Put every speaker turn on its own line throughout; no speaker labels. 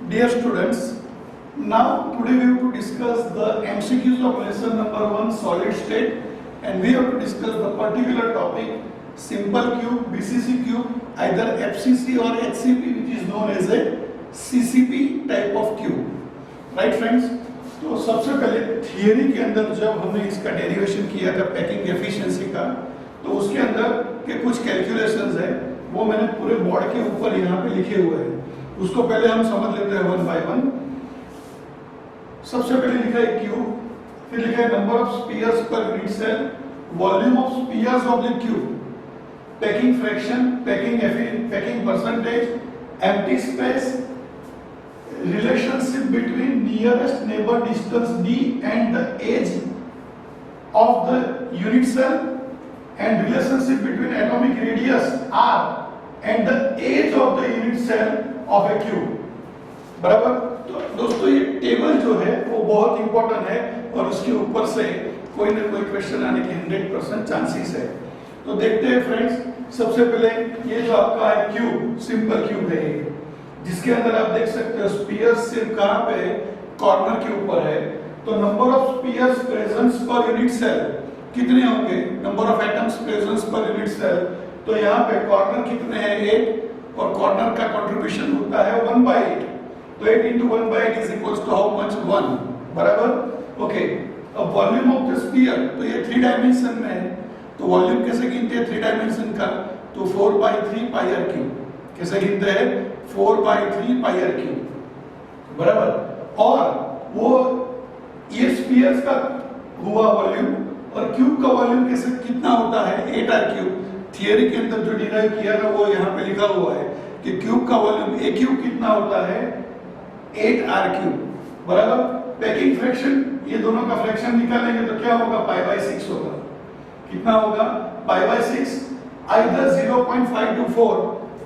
Dear students, now today we have to discuss the MCQs of lesson number 1 solid state, and we have to discuss the particular topic simple cube, BCC cube, either FCC or HCP, which is known as a CCP type of cube. Right friends? तो सबसे पहले theory के अंदर जब हमने इसका derivation किया था पैकिंग एफिशिएंसी का, तो उसके अंदर के कुछ कैलकुलेशंस है वो मैंने पूरे बोर्ड के ऊपर यहाँ पे लिखे हुए हैं। उसको पहले हम समझ लेते हैं वन बाय वन। सबसे पहले लिखा है क्यूब, फिर लिखा है number of spheres per unit cell, volume of spheres of the cube, packing fraction, packing percentage, empty space, relationship between nearest neighbor distance d and the edge of the unit cell, and relationship between atomic radius r and the edge of the unit cell of a cube. बराबर। तो दोस्तों ये table जो है वो बहुत important है और उसके ऊपर से कोई ना कोई क्वेश्चन आने की 100% चांसेस है। तो देखते हैं फ्रेंड्स, सबसे पहले ये जो आपका है क्यूब, सिंपल क्यूब है ये, जिसके अंदर आप देख सकते हो स्पीयर्स सिर्फ कहाँ पे कॉर्नर के ऊपर है। तो number of spheres presence per unit cell कितने होंगे, number of atoms presence per unit cell. तो यहाँ पे कॉर्नर कितने हैं 8, और कॉर्नर का कंट्रीब्यूशन होता है 1/8। तो 8 into 1/8 is equals to how much 1, बराबर। ओके, अब वॉल्यूम ऑफ द स्पीयर, तो ये 3 डायमेंशन में है, तो वॉल्यूम कैसे गिनते हैं 3 डायमेंशन का, तो 4/3 पाई आर क्यूब। कैसे गिनते हैं 4/3 पाई आर क्यूब, बराबर। और वो ये स्पीयर्स का हुआ वॉल्यूम और क्यूब का वॉल्यूम कैसे कितना होता है 8 आर क्यूब। थियरी के अंदर जो डिराइव किया ना वो यहाँ पे लिखा हुआ है कि क्यूब का वॉल्यूम ए क्यूब कितना होता है 8 आर क्यूब, बराबर। पैकिंग फ्रैक्शन, ये दोनों का फ्रैक्शन निकालेंगे तो क्या होगा π/6 होगा। कितना होगा π/6, आइदर 0.5 to 4,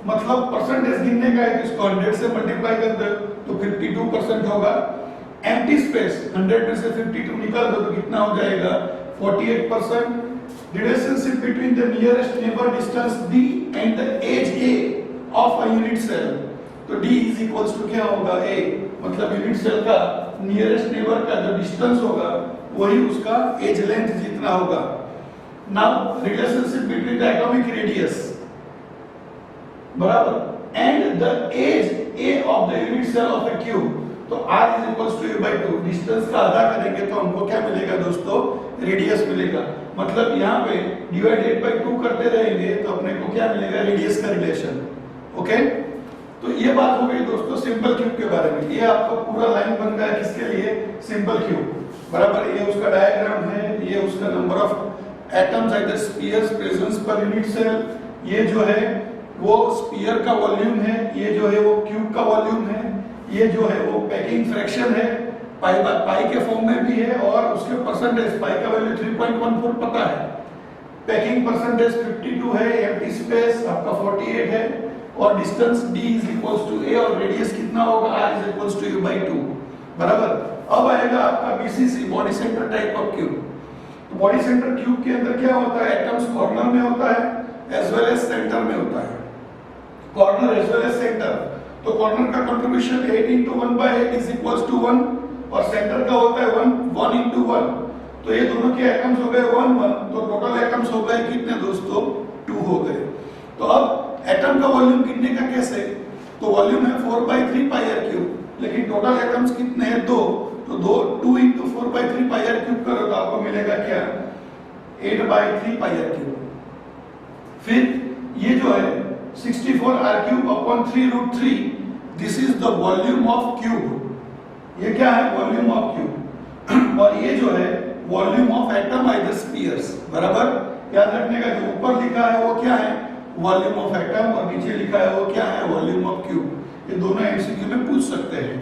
मतलब परसेंटेज गिनने का है तो इसको 100 से मल्टीप्लाई कर दो तो 52% होगा। एम्प्टी स्पेस 100 में से 52 निकाल दो तो कितना हो जाएगा 48%। Relationship between the nearest neighbour distance d and the edge a of a unit cell, तो d इज इक्वल्स टू क्या होगा a, मतलब यूनिट सेल का नियरेस्ट नेबर का जो डिस्टेंस होगा वही उसका एज लेंथ जितना होगा। Now relationship between the atomic radius, बराबर, and the edge a of the unit cell of a cube, तो r is equals to a/2। Distance का आधा करेंगे तो हमको क्या मिलेगा दोस्तों, रेडियस मिलेगा। मतलब यहाँ पे डिवाइडेड बाय 2 करते रहेंगे तो अपने को क्या मिलेगा, रेडियस का रिलेशन। ओके, तो ये बात हो गई दोस्तों सिंपल क्यूब के बारे में। ये आपका पूरा लाइन बन गया किसके लिए, सिंपल क्यूब, बराबर। ये उसका डायग्राम है, ये उसका number of atoms at the spheres presence per unit cell, ये जो है वो स्फीयर का वॉल्यूम है, ये जो है वो क्यूब का वॉल्यूम है, ये जो है वो पैकिंग फ्रैक्शन है, पाई के फॉर्म में भी है, और उसके परसेंटेज, पाई का वैल्यू 3.14 पता है, पैकिंग परसेंटेज 52 है, एम्प्टी स्पेस आपका 48 है, और distance d is equals to a, और रेडियस कितना होगा r is equals to a/2, बराबर। अब आएगा आपका BCC, body centre type of cube. तो बॉडी सेंटर क्यूब के अंदर क्या होता है, एटम्स कॉर्नर में होता है एज वेल एज सेंटर में होता है, corner as well as centre. तो कॉर्नर का contribution 8 into 1/8 is equals to 1, और सेंटर का होता है 1 into 1। तो ये दोनों के एटम्स हो गए 1 1, तो टोटल एटम्स हो गए कितने दोस्तों, 2 हो गए। तो अब एटम का वॉल्यूम गिनने का कैसे, तो वॉल्यूम है 4/3 पाई आर क्यूब, लेकिन टोटल एटम्स कितने हैं 2, तो 2 into 4/3 पाई आर क्यूब करो तो आपको मिलेगा क्या 8/3 पाई आर क्यूब। फिर ये जो है 64 R cube upon 3√3, this is the volume of cube. ये क्या है, वॉल्यूम ऑफ क्यूब। और ये जो है volume of atom by the spheres, बराबर। याद रखने का जो ऊपर लिखा है वो क्या है, वॉल्यूम ऑफ एटम, और नीचे लिखा है वो क्या है, वॉल्यूम ऑफ क्यूब। ये दोनों एमसीक्यू में पूछ सकते हैं।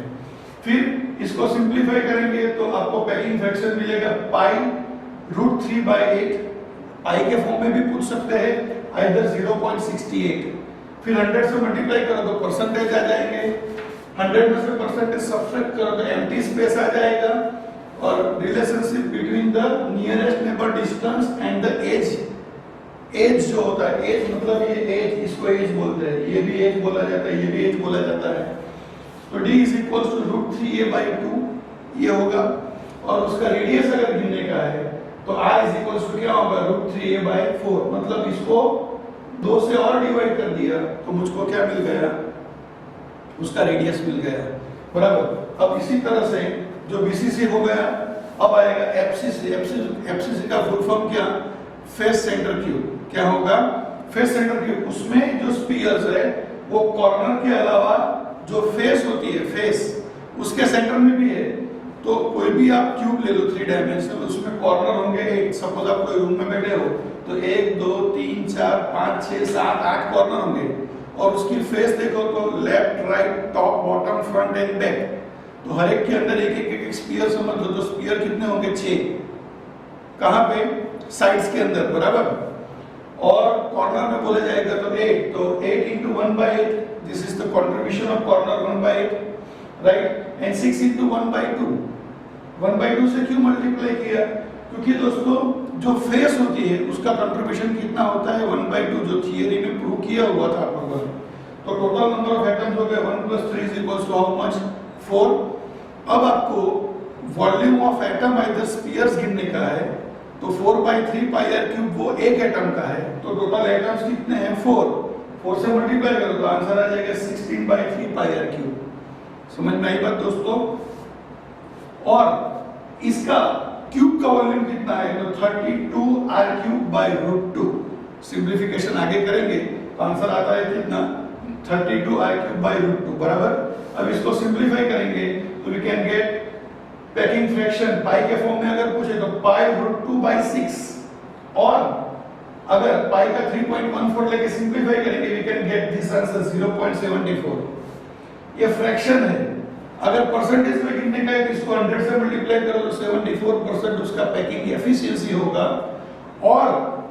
फिर इसको सिंप्लीफाई करेंगे तो आपको पैकिंग फ्रैक्शन मिलेगा π√3/8, पाई के फॉर्म में भी पूछ सकते हैं, आइदर 0.68। फिर 100 से मल्टीप्लाई करो तो परसेंटेज आ जाएंगे, 100 में से परसेंटेज सब्ट्रैक्ट करो तो एम्प्टी स्पेस आ जाएगा, और relationship between the nearest neighbour distance and the edge, edge जो होता है, एज मतलब ये एज, इसको एज बोलते हैं, ये भी एज बोला जाता है, ये भी एज बोला जाता है। तो d is equal to √3a/2 ये होगा, और उसका रेडियस अगर गिनने का है तो r इज इक्वल टू क्या होगा √3a/4, मतलब इसको 2 से और डिवाइड कर दिया तो मुझको क्या मिल गया, उसका रेडियस मिल गया, बराबर। अब इसी तरह से जो BCC हो गया, अब आएगा FCC। FCC का फुल फॉर्म क्या, फेस सेंटर क्यूब। क्या होगा, फेस सेंटर क्यूब। उसमें जो स्फीयर्स है वो कॉर्नर के अलावा जो फेस होती है, फेस उसके सेंटर में भी है। तो कोई भी आप क्यूब ले लो 3 डायमेंशनल, उसमें कॉर्नर होंगे 8। सपोज आप कोई रूम में बैठे हो तो 1 2 3 4 5 6 7 8 कॉर्नर होंगे, और उसकी फेस देखो तो left right top bottom front end back, तो हर एक के अंदर एक स्फीयर समझ लो। तो स्फीयर कितने होंगे 6, कहां पे, साइड्स के अंदर, बराबर। और कॉर्नर में बोला जाएगा तो 8, तो 8 into 1/8, this is the contribution of corner 1/8, right. And 6 into 1/2, 1/2 से क्यों मल्टीप्लाई किया, क्योंकि दोस्तों जो फेस होती है उसका कंट्रीब्यूशन कितना होता है 1/2, जो थियरी में प्रूव किया हुआ था आप लोगों ने। तो टोटल नंबर ऑफ एटम्स हो गए 1 + 3 = हाउ मच, 4। अब आपको volume of atom either spheres गिनने का है, तो 4/3 πr³ वो एक एटम का है, तो टोटल एटम्स कितने हैं 4 से मल्टीप्लाई करो तो आंसर आ जाएगा 16/3 πr³। समझ में आई बात दोस्तों। और इसका क्यूब का वॉल्यूम कितना है, तो 32r³/√2। सिंप्लीफिकेशन आगे करेंगे तो आंसर आता है कितना 32r³/√2, बराबर। अब इसको सिंप्लीफाई करेंगे तो we can get packing fraction pi के फॉर्म में अगर पूछे तो π√2/6, और अगर पाई का 3.14 लेके सिंप्लीफाई करेंगे we can get this answer 0.74। ये फ्रैक्शन है। अगर परसेंटेज में गिनने का है तो इसको 100 से मल्टीप्लाई करो तो 74% उसका पैकिंग एफिशिएंसी होगा। और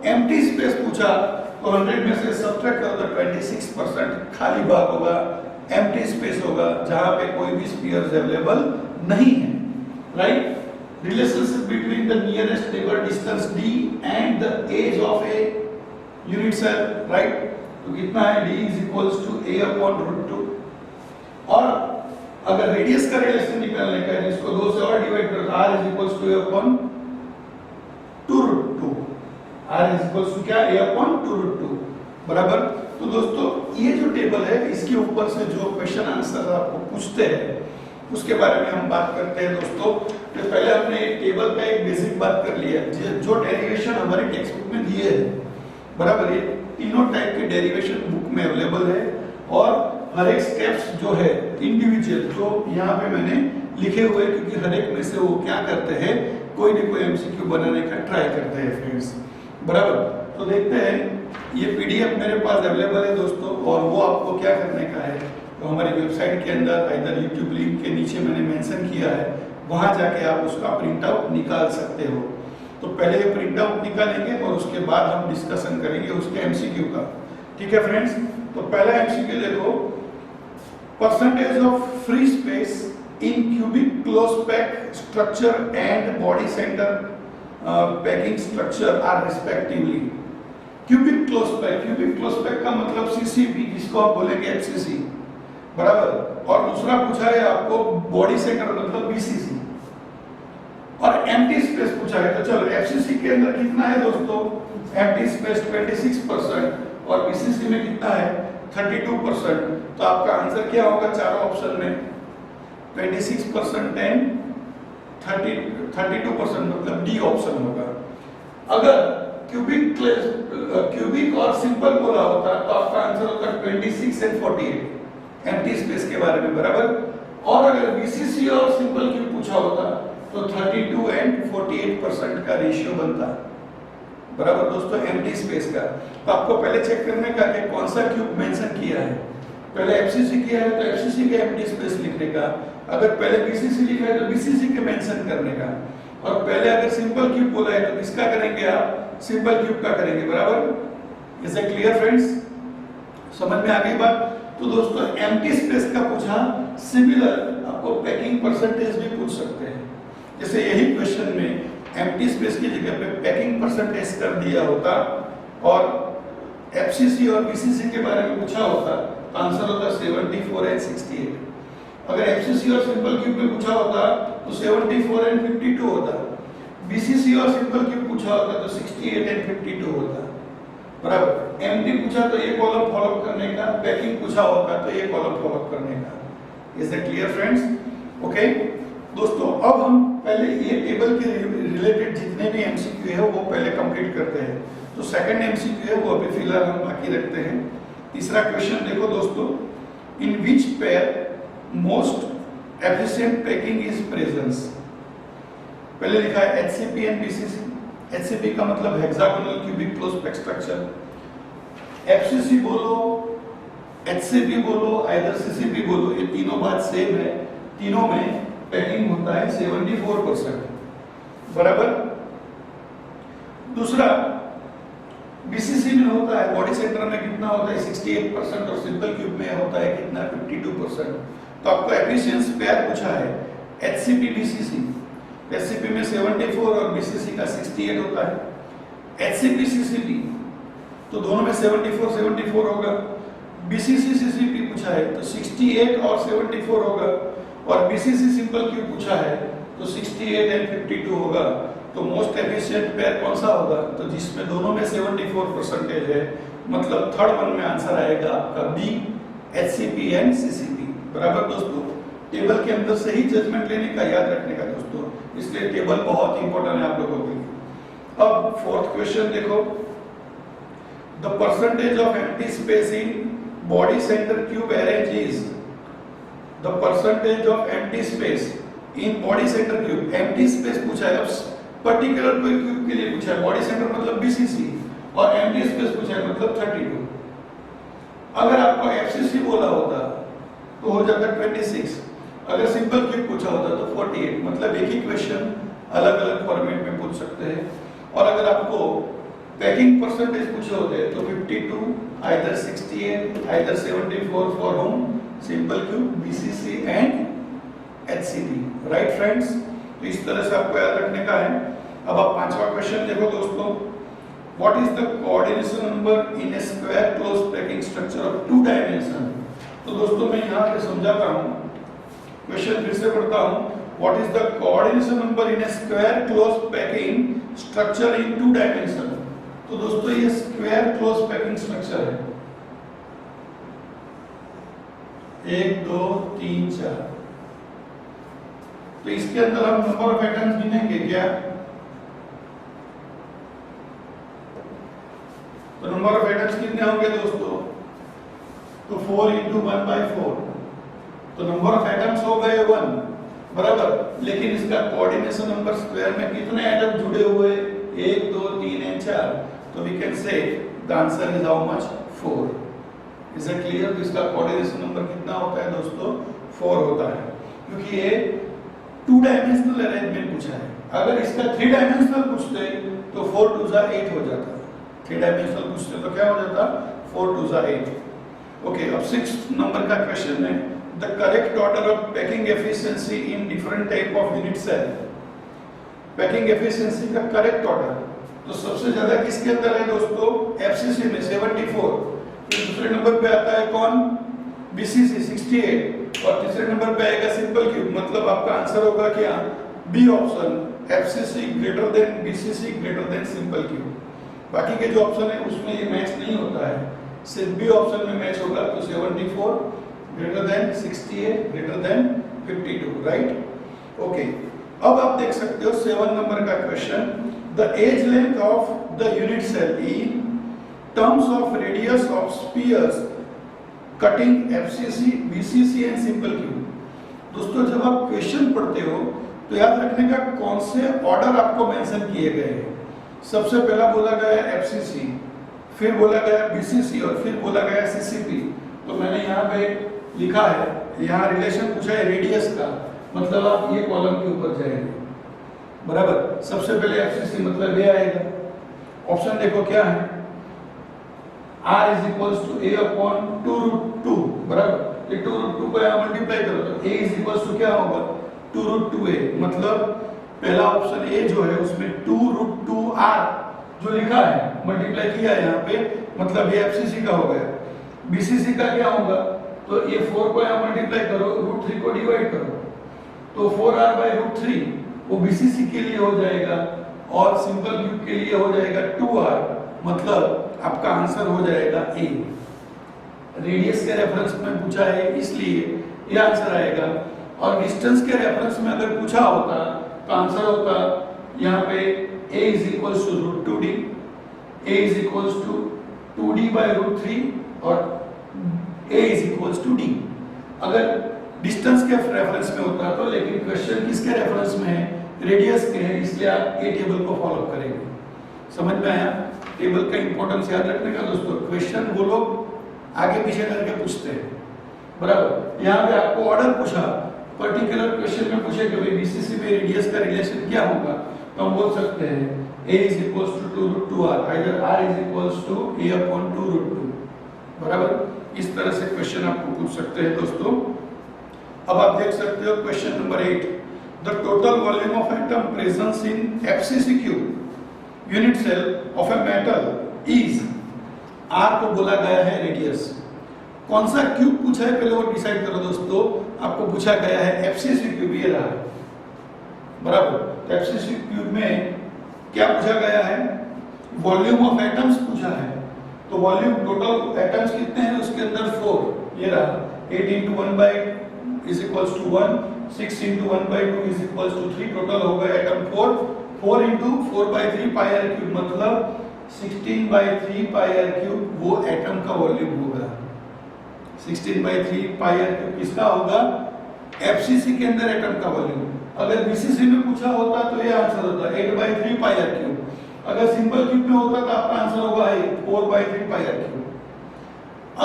एम्प्टी स्पेस पूछा तो 100 में से सब्ट्रैक्ट करो तो 26% खाली भाग होगा, एम्प्टी स्पेस होगा, जहां पे कोई भी स्फीयर्स अवेलेबल नहीं है, right. Relationship between the nearest neighbour distance d and the edge of a unit cell, right. तो कितना है d = a/√2। और अगर रेडियस का रिलेशन निकालने का है इसको 2 से और डिवाइड करो तो r = a/2√2, r क्या a/2√2, बराबर। तो दोस्तों ये जो टेबल है इसके ऊपर से जो क्वेश्चन आंसर आपको पूछते हैं उसके बारे में हम बात करते हैं दोस्तों। तो पहले हमने टेबल का एक बेसिक बात कर लिया, जो डेरिवेशन हमारे टेक्स्ट बुक में दिए है, बराबर। ये तीनों टाइप के डेरिवेशन बुक में अवेलेबल है, और हर एक स्टेप्स जो है इंडिविजुअल जो यहाँ पे मैंने लिखे हुए, क्योंकि हर एक में से वो क्या करते हैं, कोई न कोई एमसीक्यू बनाने का ट्राई करते हैं फ्रेंड्स, बराबर। तो देखते हैं, ये पीडीएफ मेरे पास अवेलेबल है दोस्तों, और वो आपको क्या करने का है, तो हमारी वेबसाइट के अंदर इधर यूट्यूब लिंक के नीचे मैंने मेंशन किया है, वहां जाके आप उसका प्रिंट आउट निकाल सकते हो। तो पहले ये प्रिंट आउट निकालेंगे और उसके बाद हम डिस्कशन करेंगे उसके एमसीक्यू का, ठीक है फ्रेंड्स। तो पहला एमसीक्यू देखो, percentage of free space in cubic close pack structure and body centre packing structure are respectively. Cubic close pack का मतलब सीसीपी, जिसको आप बोलेंगे एफसीसी, बराबर। और दूसरा पूछा है आपको बॉडी सेंटर मतलब बीसीसी, और एम्प्टी स्पेस पूछा है। तो चलो एफसीसी के अंदर कितना है दोस्तों, एम्प्टी स्पेस 26% और बीसीसी में कितना है 32%। तो आपका आंसर क्या होगा चारों ऑप्शन में, 26% एंड 32%, मतलब डी ऑप्शन होगा। अगर क्यूबिक और सिंपल बोला होता तो आपका आंसर होता 26 एंड 48 एम्प्टी स्पेस के बारे में, बराबर। और अगर बीसीसी और सिंपल क्यूब पूछा होता तो 32 एंड 48% का रेशियो बनता, बराबर दोस्तों, एम्प्टी स्पेस का। तो आपको पहले चेक करने का कि कौन सा क्यूब मेंशन किया है। पहले एफसीसी किया है तो एफसीसी के एम्प्टी स्पेस लिखने का, अगर पहले बीसीसी लिखा है तो बीसीसी के मेंशन करने का, और पहले अगर सिंपल क्यूब बोला है तो किसका करेंगे आप, सिंपल क्यूब का करेंगे, बराबर। इज इट क्लियर फ्रेंड्स, समझ में आ गई बात। तो दोस्तों एम्प्टी स्पेस का पूछा, सिमिलर आपको पैकिंग परसेंटेज भी पूछ सकते हैं। जैसे यही क्वेश्चन में एम्प्टी स्पेस की जगह पे पैकिंग परसेंटेज कर दिया होता और एफसीसी और बीसीसी के बारे में पूछा होता तो आंसर होता 74 एंड 68। अगर एफसीसी और सिंपल क्यूब में पूछा होता तो 74 एंड 52 होता, बीसीसी और सिंपल क्यूब पूछा होता तो 68 एंड 52 होता, बराबर। एमडी पूछा तो ये कॉलम फॉलो करने का, पैकिंग पूछा होता तो ये कॉलम फॉलो करने का। Is that clear friends? Okay दोस्तों, अब हम पहले ये टेबल के रिलेटेड जितने भी एमसीक्यू है वो पहले कंप्लीट करते हैं। तो सेकंड एमसीक्यू है वो अभी फिलहाल हम बाकी रखते हैं। तीसरा क्वेश्चन देखो दोस्तों, in which pair most efficient packing is presence. पहले लिखा है एचसीपी एंड बीसीसी। एचसीपी का मतलब hexagonal cubic close pack structure. FCC बोलो, एचसीपी बोलो, आइदर सीसीपी बोलो, ये तीनों बात सेम है। तीनों में पैकिंग होता है 74%, बराबर। दूसरा बीसीसी में होता है, बॉडी सेंटर में कितना होता है 68% और सिंपल क्यूब में होता है कितना 52%। तो आपको एफिशिएंसी पेयर पूछा है एचसीपी बीसीसी। एचसीपी में 74 और बीसीसी का 68 होता है। एचसीपी सीसीपी तो दोनों में 74 होगा। बीसीसी सीसीपी पूछा है तो 68 और 74 होगा, और बीसीसी सिंपल क्यूब पूछा है तो 68 एंड 52 होगा। तो मोस्ट एफिशिएंट पेयर कौन सा होगा? तो जिसमें दोनों में 74% है, मतलब थर्ड वन में आंसर आएगा आपका बी, एचसीपी एंड सीसीपी, बराबर। दोस्तों टेबल के अंदर से ही जजमेंट लेने का, याद रखने का दोस्तों, इसलिए टेबल बहुत इंपॉर्टेंट है आप लोगों के लिए। अब फोर्थ क्वेश्चन देखो, the percentage of empty space in body centre cube arrange is. The percentage of empty space in body centre cube, empty space पूछा है, पर्टिकुलर कोई क्यूब के लिए पूछा है। बॉडी सेंटर मतलब बीसीसी और एम्प्टी स्पेस पूछा है मतलब 32। अगर आपको एफसीसी बोला होता तो हो जाता 26, अगर सिंपल क्यूब पूछा होता तो 48। मतलब एक ही क्वेश्चन अलग अलग फॉर्मेट में पूछ सकते हैं। और अगर आपको पैकिंग परसेंटेज पूछे होते तो 52, either 68, either 74 for home simple cube, BCC and HCP, right friends. तो इस तरह से आपको याद रखने का है। अब आप पांचवा क्वेश्चन देखो दोस्तों, what is the coordination number in A square close packing structure of 2 dimension. तो दोस्तों मैं यहाँ पे समझाता हूँ, क्वेश्चन फिर से पढ़ता हूँ। What is the coordination number in A square close packing structure in 2 dimension. तो दोस्तों ये स्क्वायर क्लोज पैकिंग स्ट्रक्चर है, 1 2 3 4। तो इसके अंदर हम नंबर ऑफ एटम्स गिनेंगे क्या? तो नंबर ऑफ एटम्स कितने होंगे दोस्तों? तो 4 × 1/4। तो नंबर ऑफ एटम्स हो गए 1, बराबर। लेकिन इसका कोऑर्डिनेशन नंबर स्क्वायर में कितने एटम जुड़े हुए? 1 2 3 और 4। तो we can say the answer is how much? 4। Is it clear? तो इसका कोऑर्डिनेशन नंबर कितना होता है दोस्तों? 4 होता है, क्योंकि ये 2 डायमेंशनल अरेंजमेंट पूछा है। अगर इसका 3 डायमेंशनल पूछते तो 4 2 8 हो जाता। 3 डायमेंशनल पूछते तो क्या हो जाता? 4 2 8। ओके, अब 6 नंबर का क्वेश्चन है, the correct order of packing efficiency in different type of unit cell. Packing efficiency का करेक्ट ऑर्डर तो सबसे ज्यादा किसके अंदर है दोस्तों? एफसीसी में 74। फिर दूसरे नंबर पे आता है कौन? बीसीसी 68, और तीसरे नंबर पे आएगा सिंपल क्यूब। मतलब आपका आंसर होगा क्या? B option, FCC greater than BCC greater than simple cube. बाकी के जो ऑप्शन है उसमें ये मैच नहीं होता है, सिर्फ बी ऑप्शन में मैच होगा। तो 74 greater than 68 greater than 52, right. Okay, अब आप देख सकते हो 7 नंबर का question, the edge length of the unit cell in terms of radius of spheres cutting FCC BCC and simple cube. दोस्तों जब आप क्वेश्चन पढ़ते हो तो याद रखने का कौन से ऑर्डर आपको मेंशन किए गए हैं। सबसे पहला बोला गया एफसीसी, फिर बोला गया बीसीसी और फिर बोला गया सीसीपी। तो मैंने यहाँ पे लिखा है, यहाँ रिलेशन पूछा है रेडियस का, मतलब आप ये कॉलम के ऊपर जाएंगे, बराबर। सबसे पहले एफसीसी मतलब ये आएगा। ऑप्शन देखो क्या है, R is equals to A upon 2√2, बराबर। ये 2√2 को यहाँ मल्टीप्लाई करो तो A is equals to क्या होगा? 2√2A। मतलब पहला ऑप्शन A जो है उसमें 2√2R जो लिखा है मल्टीप्लाई किया है यहाँ पे, मतलब ये एफसीसी का हो गया। बीसीसी का क्या होगा? तो ये 4 को यहाँ मल्टीप्लाई करो, √3 को डिवाइड करो, तो 4r/√3 वो बीसीसी के लिए हो जाएगा और सिंपल क्यूब के लिए हो जाएगा 2r, मतलब आपका आंसर हो जाएगा ए। रेडियस के रेफरेंस में पूछा है इसलिए ये आंसर आएगा, और डिस्टेंस के रेफरेंस में अगर पूछा होता तो आंसर होता यहाँ पे a is equals to √2d, a is equals to 2d/√3 और a is equals to d। अगर डिस्टेंस के रेफरेंस में होता तो, लेकिन क्वेश्चन किसके रेफरेंस में है, रेडियस के है, इसलिए आप ए टेबल को फॉलो करेंगे। समझ में आया? टेबल का इंपॉर्टेंस याद रखने का दोस्तों। क्वेश्चन वो लोग आगे पीछे करके पूछते हैं, बराबर। यहाँ पे आपको ऑर्डर पूछा, पर्टिकुलर क्वेश्चन में पूछे कि भाई बीसीसी में रेडियस का रिलेशन क्या होगा, तो हम बोल सकते हैं a is equals to 2√2r, either r is equals to a/2√2, बराबर। इस तरह से क्वेश्चन आपको पूछ सकते हैं दोस्तों। अब आप देख सकते हो question number 8, the total volume of atom presence in FCC cube unit cell of a metal is, r को बोला गया है रेडियस। कौन सा क्यूब पूछा है पहले वो डिसाइड करो दोस्तों। आपको पूछा गया है एफसीसी क्यूब, ये रहा, बराबर। तो एफसीसी क्यूब में क्या पूछा गया है, वॉल्यूम ऑफ एटम्स पूछा है। तो वॉल्यूम टोटल एटम्स कितने हैं उसके अंदर 4, ये रहा। 8 × 1/2 is equals to 1, 6 × 1/2 is equals to 3, total हो गया एटम 4। 4 × 4/3 πr³ मतलब 16/3 πr³ वो एटम का वॉल्यूम होगा। 16/3 πr³ किसका होगा, एफसीसी के अंदर एटम का वॉल्यूम। अगर बीसीसी में पूछा होता तो ये आंसर होता 8/3 πr³। अगर सिंपल क्यूब में होता तो आपका आंसर होगा 4/3 πr³।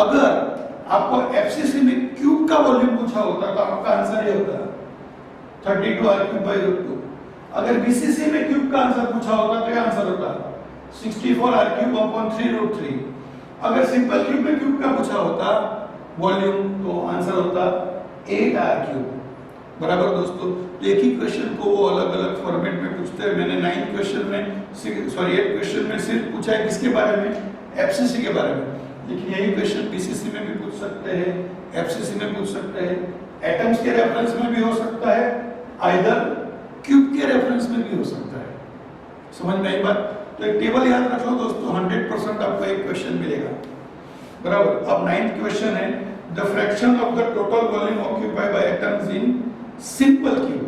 अगर आपको एफसीसी में क्यूब का वॉल्यूम पूछा होता तो आपका आंसर ये होता 32r³/√2। अगर बीसीसी में क्यूब का आंसर पूछा होता तो ये आंसर होता 64r³/3√3। अगर सिंपल क्यूब में क्यूब का पूछा होता वॉल्यूम तो आंसर होता 8r³, बराबर दोस्तों। तो एक ही क्वेश्चन को वो अलग अलग फॉर्मेट में पूछते हैं। मैंने 8 क्वेश्चन में सिर्फ पूछा है किसके बारे में, एफसीसी के बारे में, लेकिन यही क्वेश्चन बीसीसी में भी पूछ सकते हैं, एफसीसी में पूछ सकते हैं, एटम्स के रेफरेंस में भी हो सकता है, आइदर क्यूब के रेफरेंस में भी हो सकता है। समझ में आई बात? तो एक टेबल याद रख लो दोस्तों, 100% आपको एक क्वेश्चन मिलेगा, बराबर। अब 9th क्वेश्चन है, the fraction of the total volume occupied by atoms in simple cube.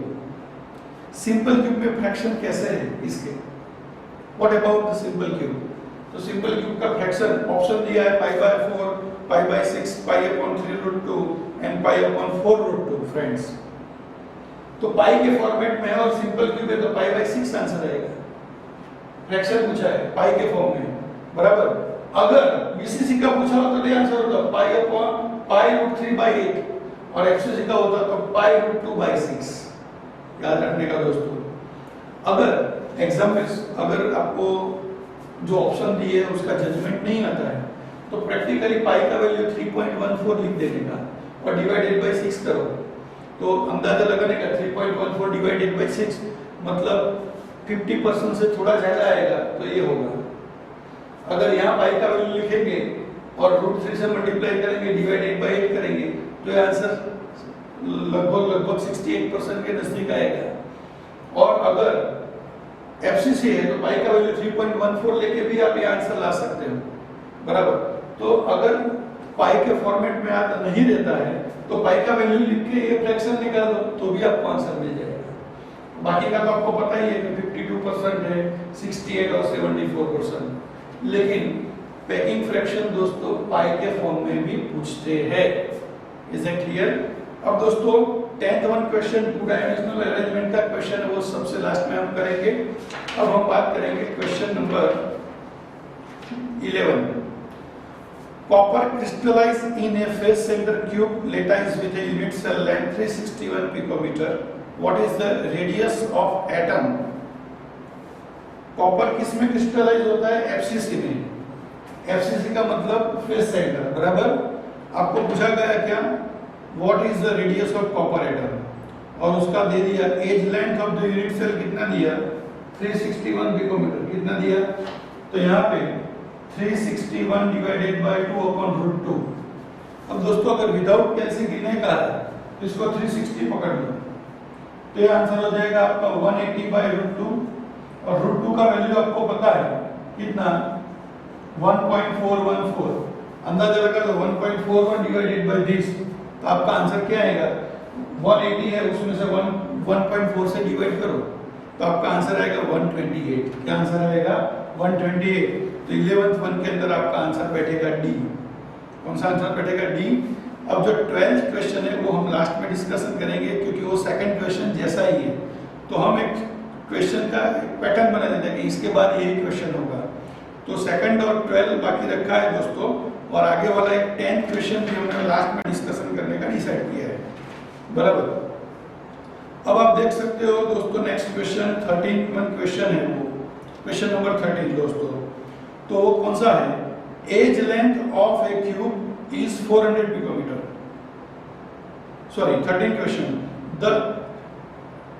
Simple cube में फ्रैक्शन कैसे है इसके, what about the simple cube. तो सिंपल क्यूब का फ्रैक्शन ऑप्शन दिया है π/4, π/6, π/3√2 एंड π/4√2 फ्रेंड्स। तो पाई के फॉर्मेट में है और सिंपल क्यूब है तो π/6 आंसर आएगा। फ्रैक्शन पूछा है पाई के फॉर्म में, बराबर। अगर बीसीसी का पूछा होता तो ये आंसर होता π/√3/8 और एफसीसी का होता तो π√2/6। याद रखने का दोस्तों। अगर एग्जाम में अगर आपको जो ऑप्शन दिए है उसका जजमेंट नहीं आता है तो प्रैक्टिकली पाई का वैल्यू 3.14 लिख देने का और डिवाइडेड बाय 6 करो, तो अंदाजा लगाने का 3.14 डिवाइडेड बाय 6 मतलब 50% से थोड़ा ज्यादा आएगा तो ये होगा। अगर यहाँ पाई का वैल्यू लिखेंगे और √3 से मल्टीप्लाई करेंगे, डिवाइडेड बाय 8 करेंगे तो ये आंसर लगभग 68% के नजदीक आएगा। और अगर एफसीसी है तो पाई का वैल्यू 3.14 लेके भी आप ये आंसर ला सकते हो, बराबर। तो अगर पाई के फॉर्मेट में आता नहीं रहता है तो पाई का वैल्यू लिख के ये फ्रैक्शन निकाल दो तो भी आपको आंसर मिल जाएगा। बाकी का तो आपको पता ही है कि 52% है, 68 और 74%। लेकिन पैकिंग फ्रैक्शन दोस्तों पाई के फॉर्म में भी पूछते हैं। Is it clear? अब दोस्तों 10th one question 2 dimensional arrangement का क्वेश्चन है वो सबसे लास्ट में हम करेंगे। अब हम बात करेंगे question number 11। Copper crystallize in a face centre cube lattice with a unit cell length 361 picometre. What is the radius of atom? Copper किस में क्रिस्टलाइज होता है? एफसीसी में। एफसीसी का मतलब फेस सेंटर, बराबर। आपको पूछा गया क्या, what is the radius of copper atom, और उसका दे दिया edge length of the unit cell कितना दिया 361 पिकोमीटर, कितना दिया। तो यहाँ पे 361 डिवाइडेड बाय 2/√2 अब दोस्तों अगर विदाउट कैलसी गिने का है तो इसको 360 पकड़ लो, तो ये आंसर हो जाएगा आपका 180/√2 और √2 का वैल्यू आपको पता है कितना 1.414, अंदाजा लगा लो 1.41 डिवाइडेड बाय दिस, तो आपका आंसर क्या आएगा 180 है उसमें से 1.4 से डिवाइड करो तो आपका आंसर आएगा 128। क्या आंसर आएगा 128। तो 11th वन के अंदर आपका आंसर बैठेगा डी। कौन सा आंसर बैठेगा डी। अब जो 12th क्वेश्चन है वो हम लास्ट में डिस्कशन करेंगे क्योंकि वो सेकंड क्वेश्चन जैसा ही है, तो हम एक क्वेश्चन का पैटर्न बना देते हैं कि इसके बाद यही क्वेश्चन होगा। तो सेकंड और 12 बाकी रखा है दोस्तों, और आगे वाला एक 10th क्वेश्चन भी हमने लास्ट में डिस्कशन करने का डिसाइड किया है, बराबर। अब आप देख सकते हो दोस्तों नेक्स्ट क्वेश्चन 13th क्वेश्चन है, वो क्वेश्चन नंबर 13 दोस्तों। तो कौन सा है, edge length of a cube is 400 picometre. Sorry 13th question, the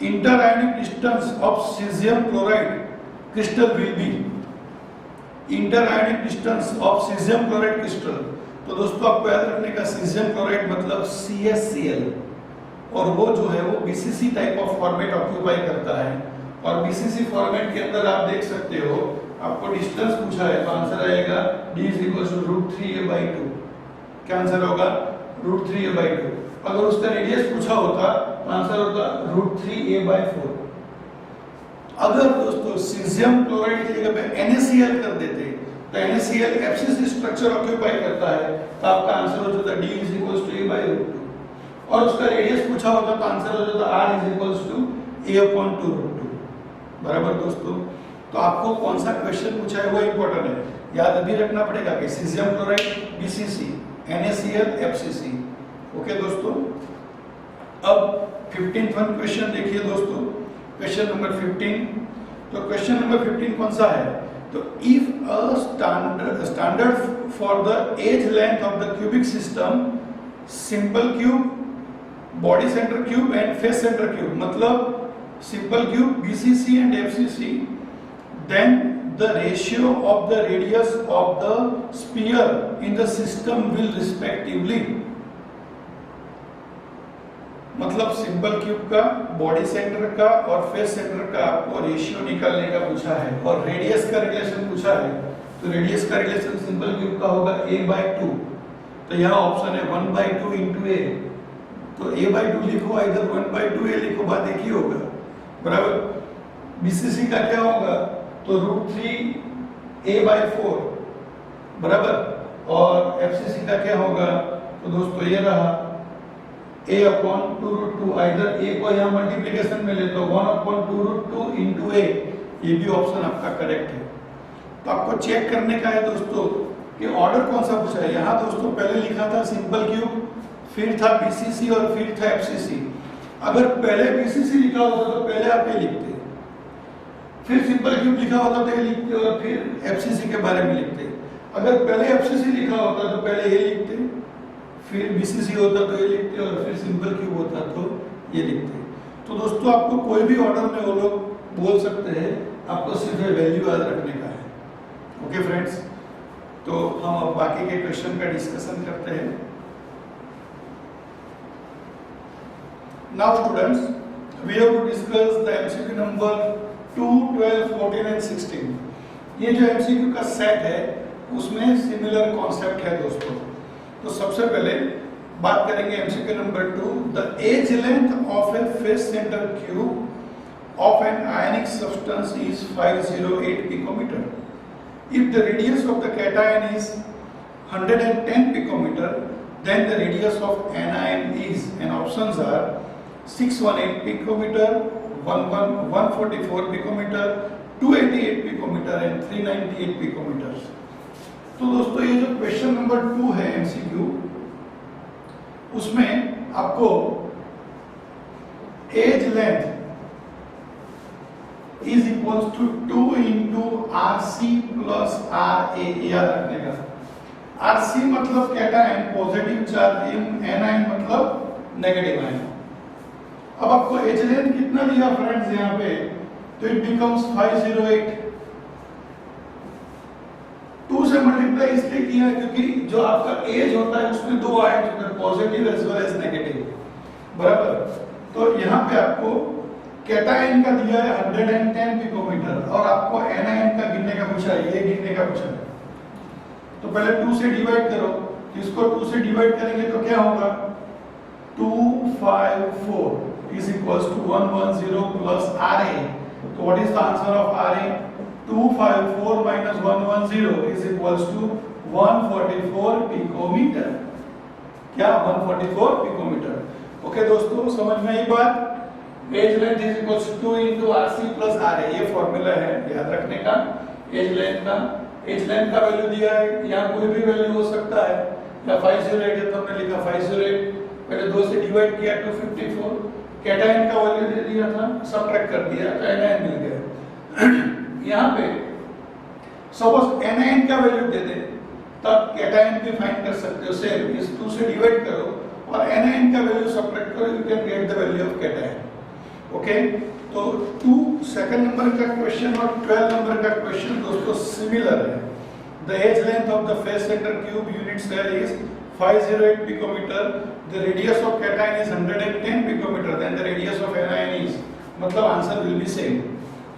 interionic distance of caesium chloride crystal will be. Interionic distance of caesium chloride crystal, तो दोस्तों आपको याद रखने का सीजियम क्लोराइड मतलब CaCl, और वो जो है वो BCC type of format occupy करता है। और BCC फॉर्मेट के अंदर आप देख सकते हो आपको डिस्टेंस पूछा है तो आंसर आएगा d = √3a/2। क्या आंसर होगा √3a/2। अगर उसका रेडियस पूछा होता तो आंसर होता √3a/4। अगर दोस्तों सीजियम क्लोराइड की जगह पे NaCl कर देते तो NaCl FCC स्ट्रक्चर ऑक्यूपाई करता है तो आपका आंसर हो जाता d = a/√2। और उसका रेडियस पूछा होता तो आंसर हो जाता r = a/2√2, बराबर दोस्तों। तो आपको कौन सा क्वेश्चन पूछा है वो इंपॉर्टेंट है, याद अभी रखना पड़ेगा कि caesium chloride BCC, NaCl FCC। Okay दोस्तों। अब 15th क्वेश्चन देखिए दोस्तों, क्वेश्चन नंबर 15। तो क्वेश्चन नंबर 15 कौन सा है, तो if a standard for the edge length of the cubic system simple cube, body centre cube and face centre cube, मतलब simple cube BCC and FCC, then the ratio of the radius of the sphere in the system will respectively, मतलब simple cube का, body centre का और face centre का आपको ratio निकालने का पूछा है, और रेडियस का रिलेशन पूछा है। तो रेडियस का रिलेशन सिंपल क्यूब का होगा a/2, तो यहाँ ऑप्शन है 1/2 × a, तो a/2 लिखो, इधर 1/2 a लिखो, बात एक ही होगा, बराबर। BCC का क्या होगा, तो √3a/4, बराबर। और FCC का क्या होगा, तो दोस्तों ये रहा a/2√2, इधर a को यहाँ मल्टीप्लिकेशन में ले तो 1/2√2 × a, ये भी ऑप्शन आपका करेक्ट है। तो आपको चेक करने का है दोस्तों कि ऑर्डर कौन सा पूछा है। यहाँ दोस्तों पहले लिखा था सिंपल क्यूब, फिर था BCC और फिर था FCC। अगर पहले BCC लिखा होता तो पहले आप ये लिखते, फिर सिंपल क्यूब लिखा होता तो ये लिखते, और फिर FCC के बारे में लिखते। अगर पहले FCC लिखा होता तो पहले ये लिखते, फिर BCC होता तो ये लिखते, और फिर सिंपल क्यूब होता तो ये लिखते। तो दोस्तों आपको कोई भी ऑर्डर में वो लोग बोल सकते हैं, आपको सिर्फ वैल्यू याद रखने का है। ओके फ्रेंड्स, तो हम अब बाकी के क्वेश्चन का डिस्कशन करते हैं। Now students, we have to discuss the MCQ number 2, 12, 14 and 16। ये जो MCQ का सेट है उसमें सिमिलर कॉन्सेप्ट है दोस्तों। तो सबसे पहले बात करेंगे MCQ number 2, the edge length of a face centre cube of an ionic substance is 508 picometre. If the radius of the cation is 110 picometre, then the radius of anion is, and options are 618 picometer, 144 picometer, 288 picometer and 398 picometers। तो दोस्तों ये जो question number 2 है MCQ, उसमें आपको edge length is equals to 2 × RC + RA याद रखने का। RC मतलब कैटायन पॉजिटिव चार्ज, एनायन मतलब नेगेटिव आयन। अब आपको एज लेंथ कितना दिया फ्रेंड्स यहाँ पे, तो इट बिकम्स 508। 2 से मल्टीप्लाई इसलिए दिया है क्योंकि जो आपका एज होता है उसमें दो आयन होते हैं, positive as well as negative, बराबर। तो यहाँ पे आपको कैटायन का दिया है 110 पिकोमीटर और आपको एनायन का गिनने का पूछा है, ये गिनने का पूछा है। तो पहले 2 से डिवाइड करो, इसको 2 से डिवाइड करेंगे तो क्या होगा, 254 is equals to 110 plus RA. So what is the answer of RA? 254 minus 110 is equals to 144 picometer. क्या 144 पिकोमीटर? ओके दोस्तों, समझ में आई बात? Edge length is equals to 2 into RC plus RA, ये फॉर्मूला है याद रखने का। एज लेंथ का वैल्यू दिया है, यहाँ कोई भी वैल्यू हो सकता है, या 508 है तो हमने लिखा 508, पहले 2 से डिवाइड किया 254, कैटायन का वैल्यू दे दिया था, सबट्रैक्ट कर दिया तो एनायन मिल गया। यहाँ पे सपोज एनायन का वैल्यू दे दे तब कैटायन भी फाइंड कर सकते हो, सेम इस 2 से डिवाइड करो और एनायन का वैल्यू सबट्रैक्ट करो, you can get the value of cation. Okay, तो 2 सेकंड नंबर का क्वेश्चन और 12 नंबर का क्वेश्चन दोस्तों सिमिलर है। The edge length of the face centre cube unit cell is 508 picometer, the radius of cation is 110 picometer, then the radius of anion is, मतलब answer will be same।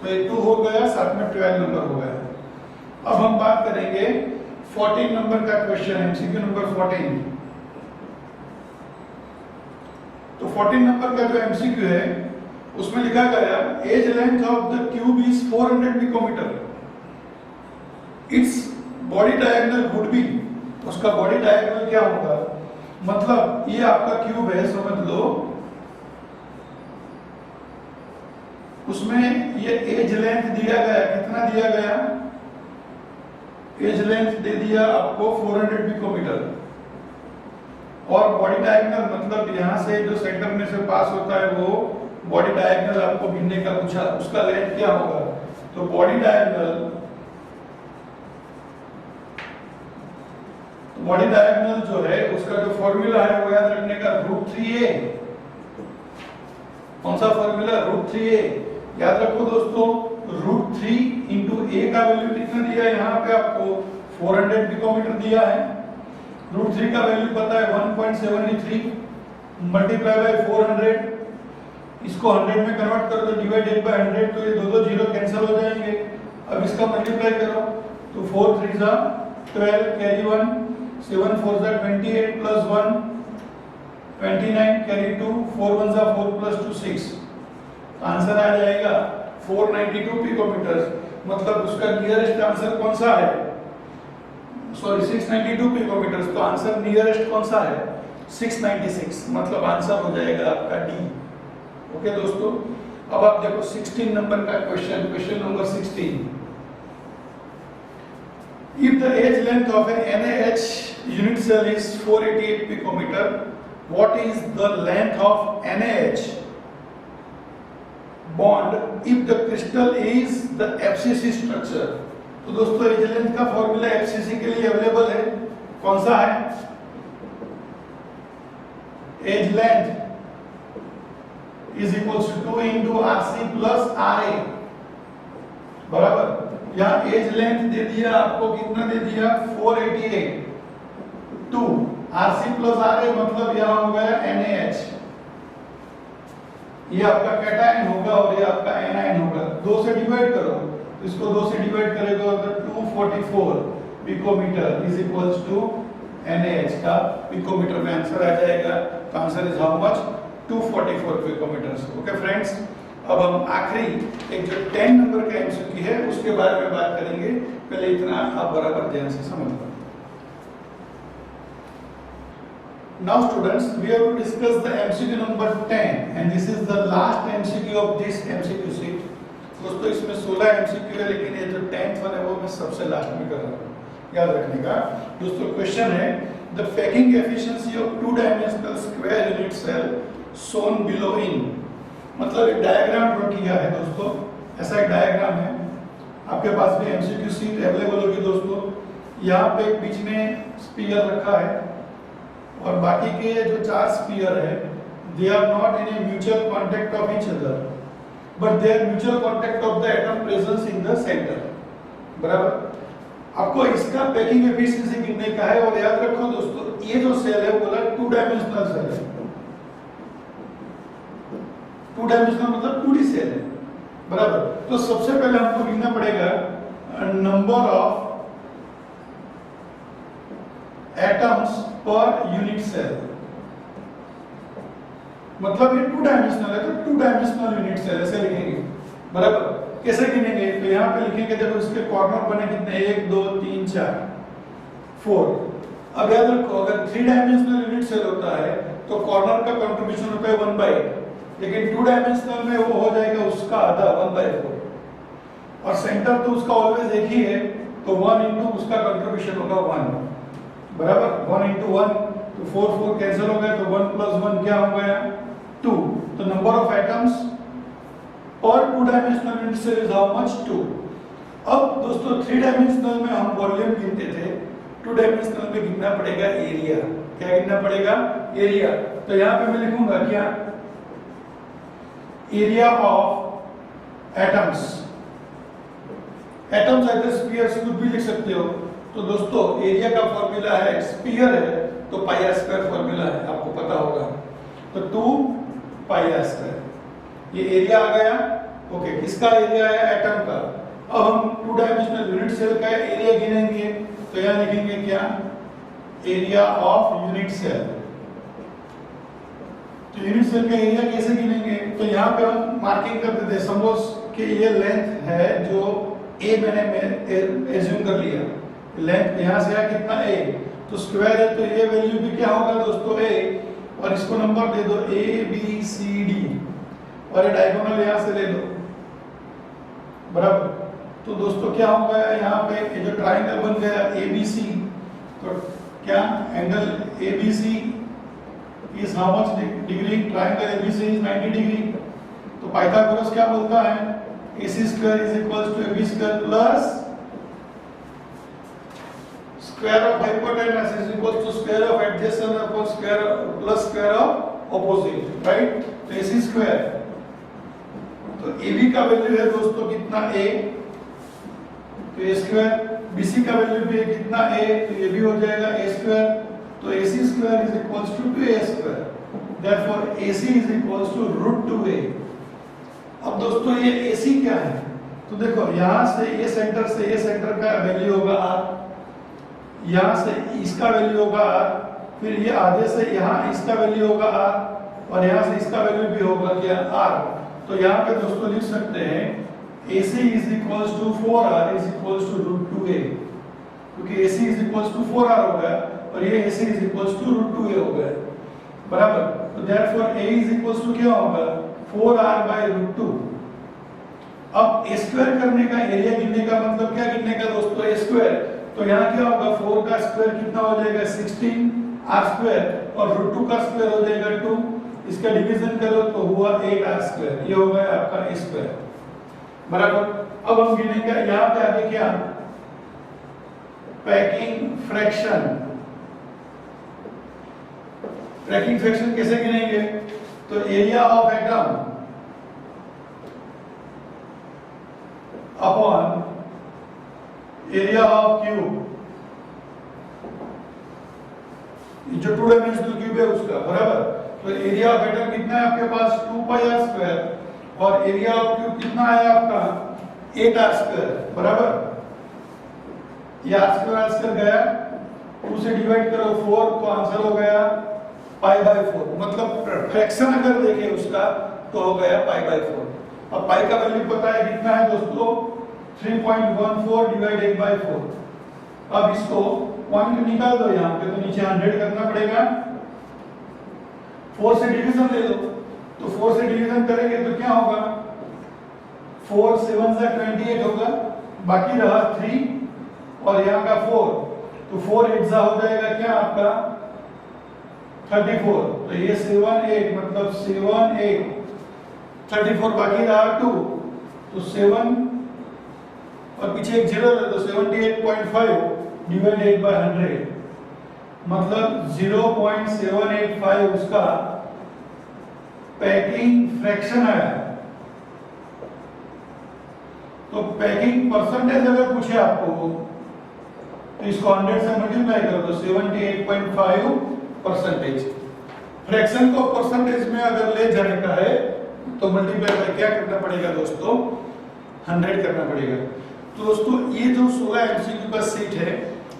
तो ये 2 हो गया, साथ में 12 नंबर हो गया। अब हम बात करेंगे 14 नंबर का क्वेश्चन, एमसीक्यू नंबर 14। तो 14 नंबर का जो एमसीक्यू है उसमें लिखा गया edge length of the cube is 400 picometre, its body diagonal would be, उसका बॉडी डायगोनल क्या होगा, मतलब ये आपका क्यूब है समझ लो, उसमें ये एज लेंथ दिया गया, कितना दिया गया, एज लेंथ दे दिया आपको 400 पिकोमीटर, और बॉडी डायगोनल मतलब यहां से जो सेंटर में से पास होता है वो बॉडी डायगोनल आपको गिनने का पूछा, उसका लेंथ क्या होगा। तो बॉडी डायगोनल जो है उसका जो फॉर्मूला है वो याद रखने का √3a। कौन सा फॉर्मूला, √3a याद रखो दोस्तों। √3 into a का वैल्यू कितना दिया है, यहाँ पे आपको 400 पिकोमीटर दिया है, √3 का वैल्यू पता है 1.73 मल्टीप्लाई बाय 400, इसको 100 में कन्वर्ट कर दो, डिवाइडेड बाय 100, तो ये दो जीरो कैंसिल हो जाएंगे। अब इसका मल्टीप्लाई करो तो 4 3 जा 12, कैरी 1, 7 4 जा 28 प्लस 1 29, कैरी 2, 4 1 जा 4 प्लस 2 6, आंसर आ जाएगा 492 पिकोमीटर। मतलब उसका नियरेस्ट आंसर कौन सा है, सॉरी 692 पिकोमीटर, तो आंसर नियरेस्ट कौन सा है 696, मतलब आंसर हो जाएगा आपका डी। ओके दोस्तों, अब आप देखो 16 नंबर का question, question number 16। If the age length of an NaH unit cell is 488 picometer, what is the length of NaH bond if the crystal is the FCC structure? तो दोस्तों edge length का formula FCC के लिए available है, कौन सा है, edge length is equals to 2 into RC plus RA, बराबर। यहाँ एज लेंथ दे दिया आपको, कितना दे दिया 488, 2 RC plus RA मतलब यहाँ हो गया NaH, ये आपका कैटायन होगा और ये आपका एनायन होगा। 2 से डिवाइड करो, इसको 2 से डिवाइड करेगा तो 244 picometre is equals to NaH का पिकोमीटर में आंसर आ जाएगा। तो answer is how much, 244 picometre. Okay friends, अब हम आखिरी एक जो 10 नंबर का एमसीक्यू है उसके बारे में बात करेंगे, पहले इतना आप बराबर ध्यान से समझ लो। Now students, we have to discuss the MCQ number 10 and this is the last MCQ of this MCQ sheet। दोस्तों इसमें 16 MCQ है, लेकिन ये जो 10th वन है वो मैं सबसे लास्ट में कर रहा हूँ, याद रखने का। दोस्तों क्वेश्चन है the packing efficiency of 2-dimensional square unit cell shown below in, मतलब एक डायग्राम ड्रॉ किया है दोस्तों, ऐसा एक डायग्राम है, आपके पास भी MCQ शीट अवेलेबल होगी दोस्तों। यहाँ पे एक बीच में स्फीयर रखा है और बाकी के जो 4 स्फीयर है they are not in a mutual contact of each other but they are mutual contact of the atom presence in the center, बराबर। आपको इसका पैकिंग एफिशिएंसी कितने का है, और याद रखो दोस्तों ये जो सेल है बोला 2 डायमेंशनल सेल है। 2 डायमेंशनल मतलब 2D सेल है, बराबर। तो सबसे पहले हमको लिखना पड़ेगा number of atoms per unit cell, मतलब ये 2 डायमेंशनल है तो 2 डायमेंशनल यूनिट सेल ऐसे लिखेंगे, बराबर। कैसे गिनेंगे, तो यहाँ पे लिखेंगे, देखो इसके कॉर्नर बने कितने, 1 2 3 4 4। अब याद रखो अगर 3 डायमेंशनल यूनिट सेल होता है तो कॉर्नर का कंट्रीब्यूशन होता है 1/8, लेकिन 2 डायमेंशनल में वो हो जाएगा उसका आधा 1/4, और सेंटर तो उसका ऑलवेज एक ही है, तो 1 इंटू उसका कंट्रीब्यूशन होगा 1, बराबर। 1 इंटू 1 तो 4 4 कैंसिल हो गया, तो 1 प्लस 1 क्या हो गया 2। तो नंबर ऑफ एटम्स और 2 dimensional unit cell is how much 2। अब दोस्तों 3 डायमेंशनल में हम वॉल्यूम गिनते थे, 2 डायमेंशनल में गिनना पड़ेगा एरिया। क्या गिनना पड़ेगा, एरिया। तो यहाँ पे मैं लिखूंगा क्या, area of atoms. Atoms either spheres कुछ भी लिख सकते हो। तो दोस्तों एरिया का फॉर्मूला है, स्फीयर है तो पाई आर स्क्वायर फॉर्मूला है, आपको पता होगा। तो 2 पाई आर स्क्वायर, ये एरिया आ गया। ओके, किसका एरिया है, एटम का। अब हम 2 डायमेंशनल यूनिट सेल का एरिया गिनेंगे, तो यहाँ लिखेंगे क्या, एरिया ऑफ यूनिट सेल। तो यूनिट सेल का एरिया कैसे गिनेंगे, तो यहाँ पे हम मार्किंग कर देते हैं। सपोज कि ये लेंथ है जो ए मैंने एज्यूम कर लिया, लेंथ यहाँ से है कितना a, तो स्क्वायर है तो ये वैल्यू भी क्या होगा दोस्तों a, और इसको नंबर दे दो a b c d, और ये डायगोनल यहाँ से ले लो, बराबर। तो दोस्तों क्या होगा, यहाँ पे ये जो ट्राइंगल बन गया ABC, तो क्या angle ABC is how much degree, triangle ABC is 90 degree. तो पाइथागोरस क्या बोलता है, AC square is equals to AB square plus square of hypotenuse is equal to square of adjacent upon square plus square of opposite, right? तो AC square, तो AB का value है दोस्तों कितना A, तो A स्क्वायर, BC का value भी है कितना A, तो ये भी हो जाएगा A स्क्वायर। तो AC square is equals to 2A square, therefore AC is equals to √2A। अब दोस्तों ये AC क्या है, तो देखो यहाँ से ये सेंटर का वैल्यू होगा R, यहाँ से इसका वैल्यू होगा R, फिर ये आधे से यहाँ इसका वैल्यू होगा R, और यहाँ से इसका वैल्यू भी होगा क्या R। तो यहाँ पे दोस्तों लिख सकते हैं AC is equals to 4R is equals to √2A, क्योंकि AC is equals to 4R हो गया और ये AC is equals to √2A हो गया, बराबर। तो therefore A is equals to क्या होगा 4R/√2। अब A स्क्वायर करने का, एरिया गिनने का मतलब क्या गिनने का दोस्तों, A स्क्वायर। तो यहाँ क्या होगा, 4 का स्क्वायर कितना हो जाएगा 16R स्क्वायर, और √2 का स्क्वायर हो जाएगा 2, इसका डिवीजन करो तो हुआ 8R स्क्वायर, ये हो गया आपका A स्क्वायर, बराबर। अब हम गिनेंगे यहाँ पे आगे क्या, पैकिंग फ्रैक्शन। पैकिंग फ्रैक्शन कैसे गिनेंगे, तो area of atom upon area of cube, जो 2 डायमेंशनल क्यूब है उसका, बराबर। तो एरिया ऑफ एटम कितना है आपके पास 2 पाई आर स्क्वायर, और एरिया ऑफ क्यूब कितना है आपका 8R स्क्वायर, बराबर। ये R स्क्वायर गया, 2 से डिवाइड करो 4, तो आंसर हो गया π/4। मतलब फ्रैक्शन अगर देखें उसका तो हो गया π/4। अब पाई का वैल्यू पता है कितना है दोस्तों, 3.14 डिवाइड 1/4। अब इसको पॉइंट निकाल दो यहाँ पे, तो नीचे 100 करना पड़ेगा, 4 से डिवीजन ले लो, तो 4 से डिवीजन करेंगे तो क्या होगा, 4 7 से 28 होगा, बाकी रहा 3 और यहाँ का 4, तो 4 8 हो जाएगा क्या आपका 34। तो ये 7 8 मतलब 7 8 34, बाकी रहा 2, तो 7 और पीछे एक 0 है तो 78.5 डिवाइड 8/100, मतलब 0.785 उसका पैकिंग फ्रैक्शन आया। तो पैकिंग परसेंटेज अगर पूछे आपको तो इसको 100 से मल्टीप्लाई करो तो 78.5%। फ्रैक्शन को परसेंटेज में अगर ले जाने का है तो मल्टीप्लाई बाय क्या करना पड़ेगा दोस्तों, 100 करना पड़ेगा। तो दोस्तों ये जो 16 एमसीक्यू का सेट है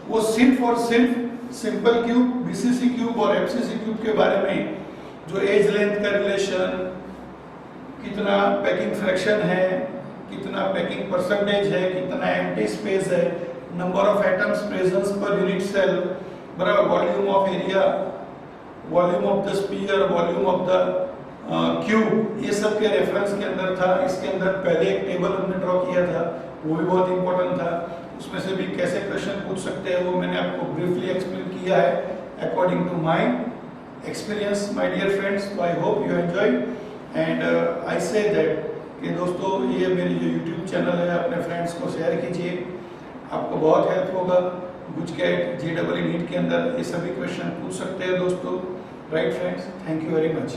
वो सिर्फ और सिर्फ सिंपल क्यूब, बीसीसी क्यूब और एफसीसी क्यूब के बारे में, जो एज लेंथ का रिलेशन, कितना पैकिंग फ्रैक्शन है, कितना पैकिंग परसेंटेज है, कितना एम्प्टी स्पेस है, number of atoms presence per unit cell, बराबर volume of area, volume of the sphere, volume of the cube, ये सब के रेफरेंस के अंदर था। इसके अंदर पहले एक टेबल हमने ड्रॉ किया था, वो भी बहुत इंपॉर्टेंट था। उसमें से भी कैसे क्वेश्चन पूछ सकते हैं वो मैंने आपको ब्रीफली एक्सप्लेन किया है according to my experience my dear friends. तो I hope you enjoy and I say that कि दोस्तों ये मेरी जो यूट्यूब चैनल है अपने फ्रेंड्स को शेयर कीजिए, आपको बहुत हेल्प होगा। गुजकेट, JEE नीट के अंदर ये सभी क्वेश्चन पूछ सकते हैं दोस्तों। Right friends, thank you very much.